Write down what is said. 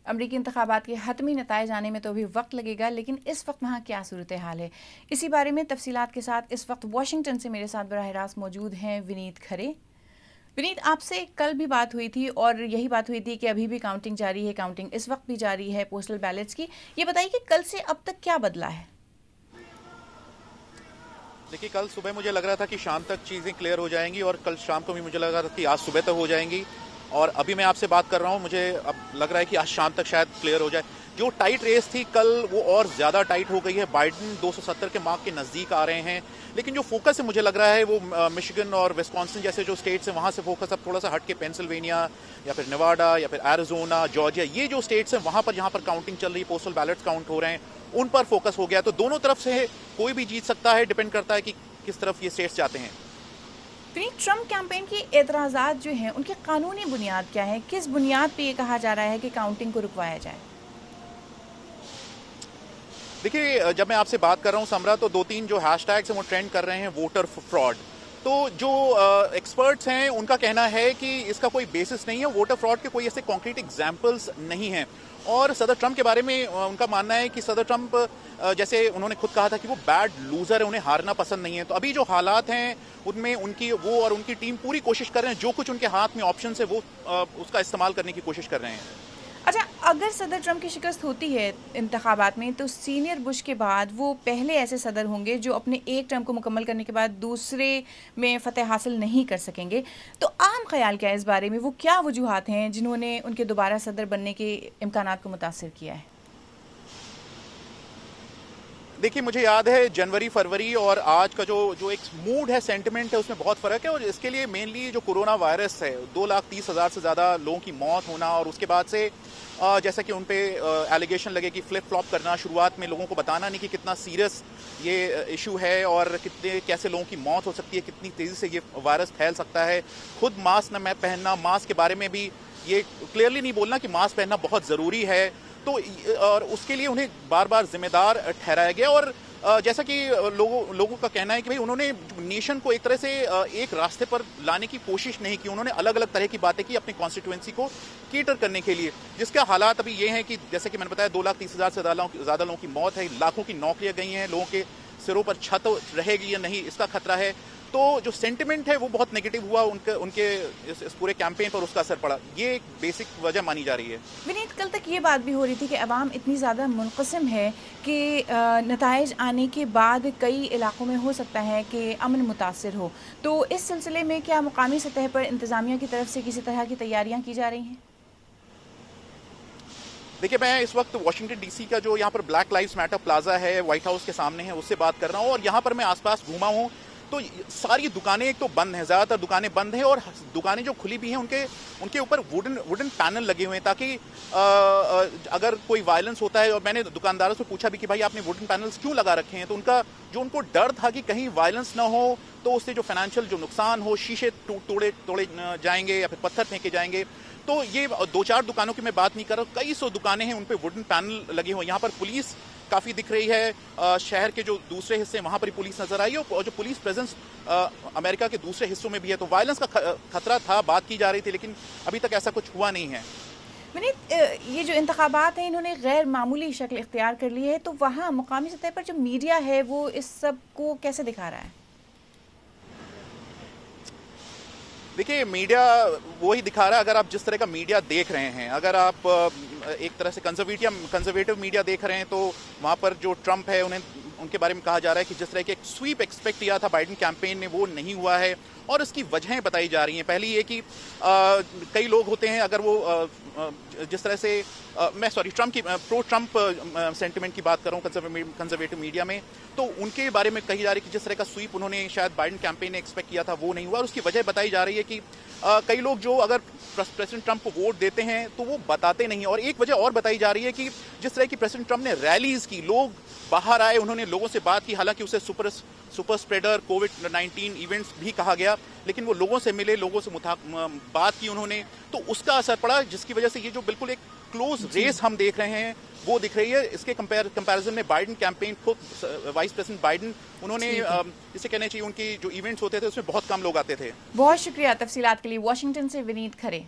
अमरीकी इंतखाबात के हतमी नताइज आने में तो अभी वक्त लगेगा, लेकिन इस वक्त वहाँ क्या सूरत हाल है, इसी बारे में तफसीलात के साथ इस वक्त वाशिंगटन से मेरे साथ बराह रास्त मौजूद हैं विनीत खरे। विनीत, आपसे कल भी बात हुई थी और यही बात हुई थी कि अभी भी काउंटिंग जारी है, काउंटिंग इस वक्त भी जारी है पोस्टल बैलेट्स की। ये बताइए कि कल से अब तक क्या बदला है? देखिए, कल सुबह मुझे लग रहा था कि शाम तक चीज़ें क्लियर हो जाएंगी और कल शाम को भी मुझे लग रहा था कि आज सुबह तक हो जाएंगी। और अभी मैं आपसे बात कर रहा हूँ, मुझे अब लग रहा है कि आज शाम तक शायद क्लियर हो जाए। जो टाइट रेस थी कल, वो और ज़्यादा टाइट हो गई है। बाइडन 270 के मार्क के नज़दीक आ रहे हैं, लेकिन जो फोकस है मुझे लग रहा है वो मिशिगन और विस्कॉन्सिन जैसे जो स्टेट्स हैं वहाँ से फोकस अब थोड़ा सा हट के पेंसिल्वेनिया या फिर नेवाडा या फिर एरिजोना, जॉर्जिया, ये जो स्टेट्स हैं वहाँ पर जहाँ पर काउंटिंग चल रही है, पोस्टल बैलेट्स काउंट हो रहे हैं, उन पर फोकस हो गया। तो दोनों तरफ से कोई भी जीत सकता है, डिपेंड करता है कि किस तरफ ये स्टेट्स जाते हैं। ट्रम्प कैंपेन की एतराज़ात जो हैं उनकी कानूनी बुनियाद क्या है? किस बुनियाद पे ये कहा जा रहा है कि काउंटिंग को रुकवाया जाए? देखिए, जब मैं आपसे बात कर रहा हूँ समरा, तो 2-3 जो हैशटैग्स हैं वो ट्रेंड कर रहे हैं, वोटर फ्रॉड। तो जो एक्सपर्ट्स हैं उनका कहना है कि इसका कोई बेसिस नहीं है, वोटर फ्रॉड के कोई ऐसे कॉन्क्रीट एग्जाम्पल्स नहीं हैं। और सदर ट्रंप के बारे में उनका मानना है कि सदर ट्रंप, जैसे उन्होंने खुद कहा था कि वो बैड लूजर है, उन्हें हारना पसंद नहीं है। तो अभी जो हालात हैं उनमें वो और उनकी टीम पूरी कोशिश कर रहे हैं, जो कुछ उनके हाथ में ऑप्शन है वो उसका इस्तेमाल करने की कोशिश कर रहे हैं। अच्छा, अगर सदर ट्रंप की शिकस्त होती है इंतखाबात में, तो सीनियर बुश के बाद वो पहले ऐसे सदर होंगे जो अपने एक टर्म को मुकम्मल करने के बाद दूसरे में फतह हासिल नहीं कर सकेंगे। तो आम ख्याल क्या है इस बारे में? वो क्या वजूहात हैं जिन्होंने उनके दोबारा सदर बनने के इम्कानात को मुतासिर किया है? देखिए, मुझे याद है जनवरी फरवरी और आज का जो एक मूड है, सेंटिमेंट है, उसमें बहुत फ़र्क है। और इसके लिए मेनली जो कोरोना वायरस है, 2,30,000 से ज़्यादा लोगों की मौत होना, और उसके बाद से जैसा कि उन पे एलिगेशन लगे कि फ्लिप फ्लॉप करना, शुरुआत में लोगों को बताना नहीं कि कितना सीरियस ये इशू है और कैसे लोगों की मौत हो सकती है, कितनी तेज़ी से ये वायरस फैल सकता है। खुद मास्क न पहनना, मास्क के बारे में भी ये क्लियरली नहीं बोलना कि मास्क पहनना बहुत ज़रूरी है। तो और उसके लिए उन्हें बार बार जिम्मेदार ठहराया गया। और जैसा कि लोगों का कहना है कि भाई उन्होंने नेशन को एक तरह से एक रास्ते पर लाने की कोशिश नहीं की। उन्होंने अलग अलग तरह की बातें की अपनी कॉन्स्टिट्यूएंसी को केटर करने के लिए, जिसका हालात अभी ये हैं कि जैसे कि मैंने बताया, 2,30,000 से ज़्यादा लोगों की मौत है, लाखों की नौकरियां गई हैं, लोगों के सिरों पर छत रहेगी या नहीं इसका खतरा है। तो जो सेंटिमेंट है वो बहुत नेगेटिव हुआ, उनके इस पूरे कैंपेन पर उसका असर पड़ा। ये एक बेसिक वजह मानी जा रही है। विनीत, कल तक ये बात भी हो रही थी कि अवाम इतनी ज़्यादा मुनक़सिम है कि नताइज आने के बाद कई इलाकों में हो सकता है कि अमन मुतासिर हो। तो इस सिलसिले में क्या मुकामी सतह पर इंतज़ामिया की तरफ से किसी तरह की तैयारियाँ की जा रही हैं? देखिए, मैं इस वक्त वाशिंगटन डीसी का जो यहाँ पर ब्लैक लाइव्स मैटर प्लाजा है, व्हाइट हाउस के सामने है, उससे बात कर रहा हूँ। और यहाँ पर मैं आसपास घूमा हूँ तो सारी दुकानें एक तो बंद हैं, ज़्यादातर दुकानें बंद हैं, और दुकानें जो खुली भी हैं उनके ऊपर वुडन पैनल लगे हुए हैं, ताकि अगर कोई वायलेंस होता है। और मैंने दुकानदारों से पूछा भी कि भाई आपने वुडन पैनल्स क्यों लगा रखे हैं, तो उनको डर था कि कहीं वायलेंस ना हो तो उससे जो फाइनेंशियल जो नुकसान हो, शीशे तोड़े जाएंगे या फिर पत्थर फेंके जाएंगे। तो ये 2-4 दुकानों की मैं बात नहीं कर रहा हूँ, कई सौ दुकानें हैं, उन पे वुडन पैनल लगे हुए हैं। यहाँ पर पुलिस काफ़ी दिख रही है, शहर के जो दूसरे हिस्से वहाँ पर पुलिस नजर आई है, और जो पुलिस प्रेजेंस अमेरिका के दूसरे हिस्सों में भी है। तो वायलेंस का खतरा था, बात की जा रही थी, लेकिन अभी तक ऐसा कुछ हुआ नहीं है। विनीत, ये जो इंतखाबात हैं इन्होंने गैर मामूली शक्ल इख्तियार कर ली है, तो वहाँ मुकामी सतह पर जो मीडिया है वो इस सब को कैसे दिखा रहा है? देखिए, मीडिया वो ही दिखा रहा है। अगर आप जिस तरह का मीडिया देख रहे हैं, अगर आप एक तरह से कंजर्वेटिव मीडिया देख रहे हैं, तो वहाँ पर जो ट्रंप है उनके बारे में कहा जा रहा है कि जिस तरह के एक स्वीप एक्सपेक्ट किया था बाइडेन कैंपेन ने, वो नहीं हुआ है। और इसकी वजहें बताई जा रही हैं। पहली ये कि कई लोग होते हैं, अगर वो जिस तरह से ट्रंप की प्रो ट्रंप सेंटिमेंट की बात कर रहा हूँ कंजर्वेटिव मीडिया में, तो उनके बारे में कही जा रही है कि जिस तरह का स्वीप उन्होंने शायद बाइडेन कैंपेन ने एक्सपेक्ट किया था वो नहीं हुआ। और उसकी वजह बताई जा रही है कि कई लोग जो अगर प्रेसिडेंट ट्रंप को वोट देते हैं तो वो बताते नहीं। और एक वजह और बताई जा रही है कि जिस तरह की प्रेसिडेंट ट्रंप ने रैलीज की, लोग बाहर आए, उन्होंने लोगों से बात की, हालांकि उसे सुपर स्प्रेडर कोविड-19 इवेंट्स भी कहा गया, लेकिन वो लोगों से मिले, लोगों से बात की उन्होंने, तो उसका असर पड़ा, जिसकी वजह से ये जो बिल्कुल एक क्लोज रेस हम देख रहे हैं वो दिख रही है। इसके कंपैरिजन में बाइडेन कैंपेन, खुद वाइस प्रेसिडेंट बाइडेन, उन्होंने इसे कहना चाहिए उनकी जो इवेंट्स होते थे उसमें बहुत कम लोग आते थे। बहुत शुक्रिया तफसीलात के लिए। वाशिंगटन से विनीत खरे।